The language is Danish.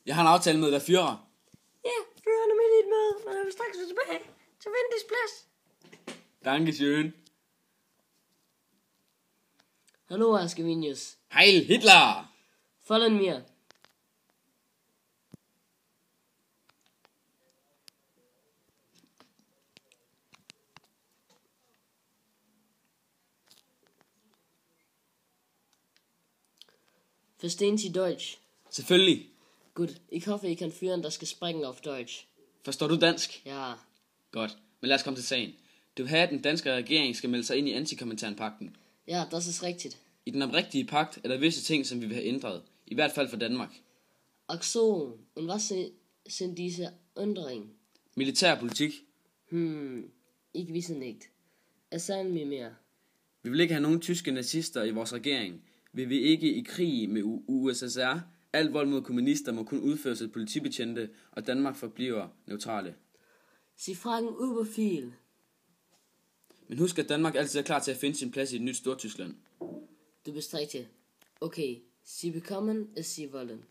Jeg har en aftale med dig, Führer. Ja, føreren er midt i et møde, men jeg vil straks være tilbage til Vendis plads. Dankeschön. Hallo, Herr Scavenius. Heil Hitler! Folgen mir. Verstehen Sie Deutsch? Selvfølgelig. Gut, ich hoffe, ich kann führen, das Gespräch auf Deutsch. Forstår du dansk? Ja, Godt. Men lad os komme til sagen. Du vil have, at den danske regering skal melde sig ind i Antikominternpagten. ja, das ist richtig. I den oprigtige pagt er der visse ting, som vi vil have ændret. I hvert fald for Danmark. Ach so, und was sind diese Änderungen? Militærpolitik. Ich weiß nicht. Erzähl mir mehr. Vi vil ikke have nogen tyske nazister i vores regering. Vi vil ikke i krig med USSR. Alt vold mod kommunister må kun udføres af politibetjente, og Danmark forbliver neutrale. Sie fragen über viel. Men husk, at Danmark altid er klar til at finde sin plads i et nyt Stortyskland. Du bist richtig. Okay, Sie bekommen, es Sie wollen.